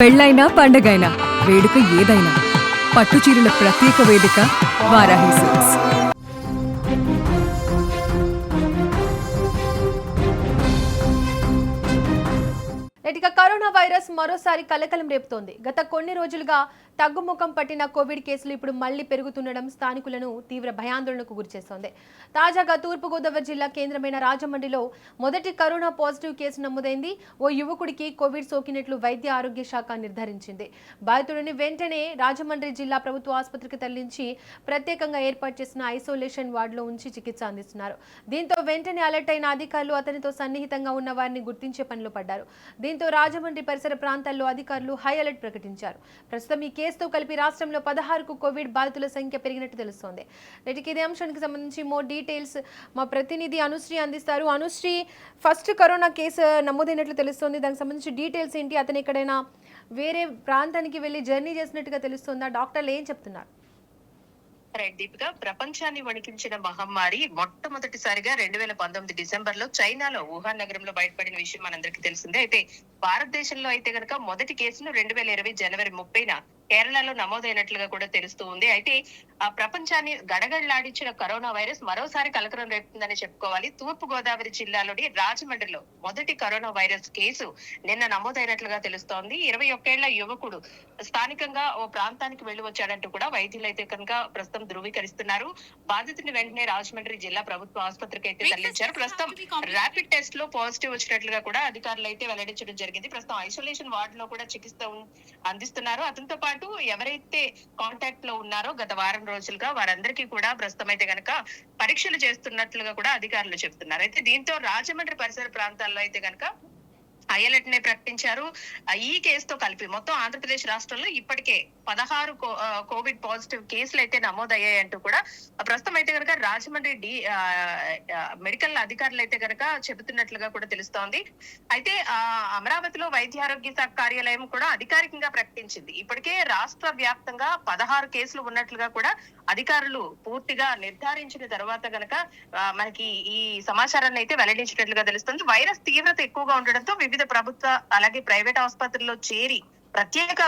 పెళ్ళైనా పండగైనా వేడుక ఏదైనా పట్టుచీరల ప్రత్యేక వేదిక వారాహి సిల్క్స్. ఇక కరోనా వైరస్ మరోసారి కలకలం రేపుతోంది. గత కొన్ని రోజులుగా తగ్గుముఖం పట్టిన కోవిడ్ కేసులు ఇప్పుడు మళ్లీ పెరుగుతుండడం స్థానికులను తీవ్ర భయాందోళనకు గురిచేస్తోంది. తాజాగా తూర్పుగోదావరి జిల్లా కేంద్రమైన రాజమండ్రిలో మొదటి కరోనా పాజిటివ్ కేసు నమోదైంది. ఓ యువకుడికి కోవిడ్ సోకినట్లు వైద్య ఆరోగ్య శాఖ నిర్ధారించింది. బాధితుడిని వెంటనే రాజమండ్రి జిల్లా ప్రభుత్వ ఆసుపత్రికి తరలించి ప్రత్యేకంగా ఏర్పాటు చేసిన ఐసోలేషన్ వార్డులో ఉంచి చికిత్స అందిస్తున్నారు. దీంతో వెంటనే అలర్ట్ అయిన అధికారులు అతనితో సన్నిహితంగా ఉన్న వారిని గుర్తించే పనిలో పడ్డారు. దీంతో రాజమండ్రి పరిసర ప్రాంతాల్లో అధికారులు హై అలర్ట్ ప్రకటించారు. ప్రస్తుతం ఈ కేసుతో కలిపి రాష్ట్రంలో 16కు కోవిడ్ బాధితుల సంఖ్య పెరిగినట్టు తెలుస్తోంది. నేటికి ఇదే అంశానికి సంబంధించి మోర్ డీటెయిల్స్ మా ప్రతినిధి అనుశ్రీ అందిస్తారు. అనుశ్రీ, ఫస్ట్ కరోనా కేసు నమోదైనట్లు తెలుస్తోంది. దానికి సంబంధించి డీటెయిల్స్ ఏంటి? అతను ఎక్కడైనా వేరే ప్రాంతానికి వెళ్ళి జర్నీ చేసినట్టుగా తెలుస్తుందా? డాక్టర్లు ఏం చెప్తున్నారు? దీపిక, ప్రపంచాన్ని వణికించిన మహమ్మారి మొట్టమొదటిసారిగా 2019 డిసెంబర్ లో చైనాలో వుహాన్ నగరంలో బయటపడిన విషయం మనందరికీ తెలిసిందే. అయితే భారతదేశంలో అయితే గనక మొదటి కేసును 2020 జనవరి 30న కేరళలో నమోదైనట్లుగా కూడా తెలుస్తూ ఉంది. అయితే ఆ ప్రపంచాన్ని గడగడలాడించిన కరోనా వైరస్ మరోసారి కలకలం రేపుతుందని చెప్పుకోవాలి. తూర్పు గోదావరి జిల్లాలోని రాజమండ్రిలో మొదటి కరోనా వైరస్ కేసు నిన్న నమోదైనట్లుగా తెలుస్తోంది. 21 ఏళ్ల యువకుడు స్థానికంగా ఓ ప్రాంతానికి వెళ్లి వచ్చాడంటూ కూడా వైద్యులు అయితే కనుక ప్రస్తుతం ధృవీకరిస్తున్నారు. బాధితుని వెంటనే రాజమండ్రి జిల్లా ప్రభుత్వ ఆసుపత్రికి అయితే తరలించారు. ప్రస్తుతం ర్యాపిడ్ టెస్ట్ లో పాజిటివ్ వచ్చినట్లుగా కూడా అధికారులు అయితే వెల్లడించడం జరిగింది. ప్రస్తుతం ఐసోలేషన్ వార్డ్ లో కూడా చికిత్స అందిస్తున్నారు. అతనితో పాటు ఎవరైతే కాంటాక్ట్ లో ఉన్నారో గత వారం రోజులుగా వారందరికీ కూడా ప్రస్తుతం అయితే గనక పరీక్షలు చేస్తున్నట్లుగా కూడా అధికారులు చెప్తున్నారు. అయితే దీంతో రాజమండ్రి పరిసర ప్రాంతాల్లో అయితే గనక హైఅలర్ట్ నే ప్రకటించారు. ఈ కేసుతో కలిపి మొత్తం ఆంధ్రప్రదేశ్ రాష్ట్రంలో ఇప్పటికే 16 కోవిడ్ పాజిటివ్ కేసులు అయితే నమోదయ్యాయంటూ కూడా ప్రస్తుతం అయితే కనుక రాజమండ్రి మెడికల్ అధికారులు అయితే కనుక చెబుతున్నట్లుగా కూడా తెలుస్తోంది. అయితే అమరావతిలో వైద్య ఆరోగ్య శాఖ కార్యాలయం కూడా అధికారికంగా ప్రకటించింది. ఇప్పటికే రాష్ట్ర వ్యాప్తంగా 16 కేసులు ఉన్నట్లుగా కూడా అధికారులు పూర్తిగా నిర్ధారించిన తర్వాత గనక మనకి ఈ సమాచారాన్ని అయితే వెల్లడించినట్లుగా తెలుస్తుంది. వైరస్ తీవ్రత ఎక్కువగా ఉండడంతో వివిధ ప్రభుత్వ అలాగే ప్రైవేట్ ఆసుపత్రుల్లో చేరి ప్రత్యేక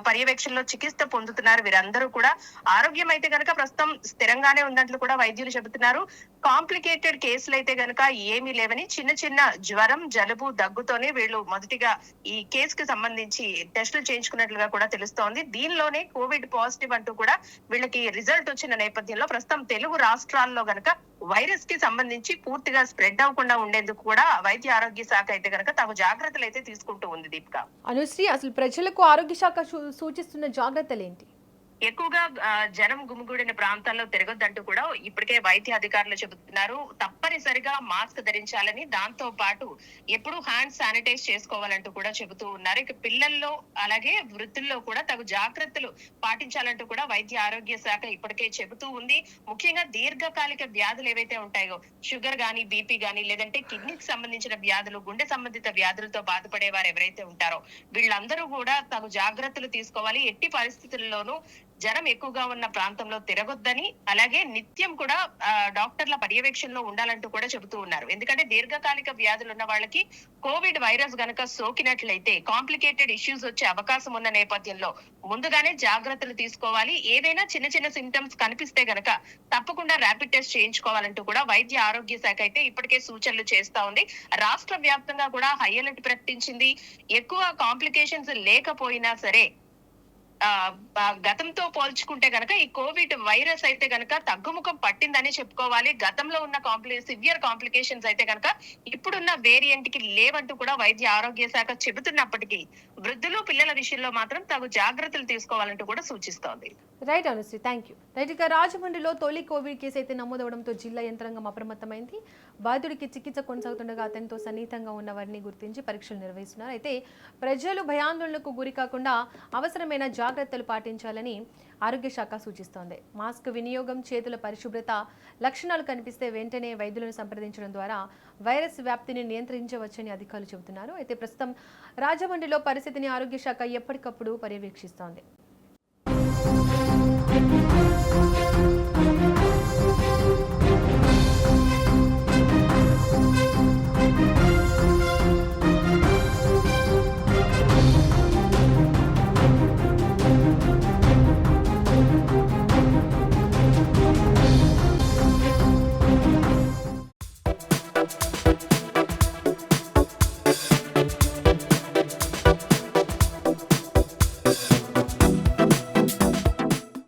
పర్యవేక్షణలో చికిత్స పొందుతున్నారు. వీరందరూ కూడా ఆరోగ్యం అయితే గనక ప్రస్తుతం స్థిరంగానే ఉన్నట్లు కూడా వైద్యులు చెబుతున్నారు. కాంప్లికేటెడ్ కేసులు అయితే గనక ఏమీ లేవని, చిన్న చిన్న జ్వరం, జలుబు, దగ్గుతోనే వీళ్ళు మొదటిగా ఈ కేసుకి సంబంధించి టెస్టులు చేయించుకున్నట్లుగా కూడా తెలుస్తోంది. దీనిలోనే కోవిడ్ పాజిటివ్ అంటూ కూడా వీళ్ళకి రిజల్ట్ వచ్చిన నేపథ్యంలో ప్రస్తుతం తెలుగు రాష్ట్రాల్లో గనక వైరస్ కి సంబంధించి పూర్తిగా స్ప్రెడ్ అవ్వకుండా ఉండేందుకు కూడా వైద్య ఆరోగ్య శాఖ అయితే గనక తగు జాగ్రత్తలు అయితే తీసుకుంటూ ఉంది. దీపిక, అనుశ్రీ, అసలు ప్రజలకు ఆరోగ్య శాఖ సూచిస్తున్న జాగ్రత్తలు ఏంటి? ఎక్కువగా జనం గుమిగూడిన ప్రాంతాల్లో తిరగొద్దంటూ కూడా ఇప్పటికే వైద్య అధికారులు చెబుతున్నారు. తప్పనిసరిగా మాస్క్ ధరించాలని, దాంతో పాటు ఎప్పుడు హ్యాండ్ శానిటైజ్ చేసుకోవాలంటూ కూడా చెబుతూ ఉన్నారు. ఇక పిల్లల్లో అలాగే వృద్ధుల్లో కూడా తగు జాగ్రత్తలు పాటించాలంటూ కూడా వైద్య ఆరోగ్య శాఖ ఇప్పటికే చెబుతూ ఉంది. ముఖ్యంగా దీర్ఘకాలిక వ్యాధులు ఏవైతే ఉంటాయో, షుగర్ గానీ, బీపీ గానీ, లేదంటే కిడ్నీకి సంబంధించిన వ్యాధులు, గుండె సంబంధిత వ్యాధులతో బాధపడే వారు ఎవరైతే ఉంటారో వీళ్ళందరూ కూడా తగు జాగ్రత్తలు తీసుకోవాలి. ఎట్టి పరిస్థితుల్లోనూ జనం ఎక్కువగా ఉన్న ప్రాంతంలో తిరగొద్దని, అలాగే నిత్యం కూడా డాక్టర్ల పర్యవేక్షణలో ఉండాలంటూ కూడా చెబుతూ ఉన్నారు. ఎందుకంటే దీర్ఘకాలిక వ్యాధులు ఉన్న వాళ్ళకి కోవిడ్ వైరస్ గనక సోకినట్లయితే కాంప్లికేటెడ్ ఇష్యూస్ వచ్చే అవకాశం ఉన్న నేపథ్యంలో ముందుగానే జాగ్రత్తలు తీసుకోవాలి. ఏదైనా చిన్న చిన్న సింటమ్స్ కనిపిస్తే గనక తప్పకుండా ర్యాపిడ్ టెస్ట్ చేయించుకోవాలంటూ కూడా వైద్య ఆరోగ్య శాఖ అయితే ఇప్పటికే సూచనలు చేస్తా ఉంది. రాష్ట్ర వ్యాప్తంగా కూడా హై అలర్ట్ ప్రకటించింది. ఎక్కువ కాంప్లికేషన్స్ లేకపోయినా సరే గతంతో పోల్చుకుంటే గనక ఈ కోవిడ్ వైరస్ అయితే గనక తగ్గుముఖం పట్టిందని చెప్పుకోవాలి. గతంలో ఉన్న సివియర్ కాంప్లికేషన్స్ అయితే గనక ఇప్పుడున్న వేరియంట్ కి లేవంటూ కూడా వైద్య ఆరోగ్య శాఖ చెబుతున్నప్పటికీ వృద్ధులు, పిల్లల విషయంలో మాత్రం తగు జాగ్రత్తలు తీసుకోవాలంటూ కూడా సూచిస్తోంది. Right Anusri, thank you. Right, ఇక రాజమండ్రిలో తొలి కోవిడ్ కేసు అయితే నమోదవడంతో జిల్లా యంత్రాంగం అప్రమత్తమైంది. బాధితుడికి చికిత్స కొనసాగుతుండగా అతనితో సన్నిహితంగా ఉన్న వారిని గుర్తించి పరీక్షలు నిర్వహిస్తున్నారు. అయితే ప్రజలు భయాందోళనకు గురి కాకుండా అవసరమైన జాగ్రత్తలు పాటించాలని ఆరోగ్య శాఖ సూచిస్తోంది. మాస్క్ వినియోగం, చేతుల పరిశుభ్రత లక్షణాలు కనిపిస్తే వెంటనే వైద్యులను సంప్రదించడం ద్వారా వైరస్ వ్యాప్తిని నియంత్రించవచ్చని అధికారులు చెబుతున్నారు. అయితే ప్రస్తుతం రాజమండ్రిలో పరిస్థితిని ఆరోగ్య శాఖ ఎప్పటికప్పుడు పర్యవేక్షిస్తోంది.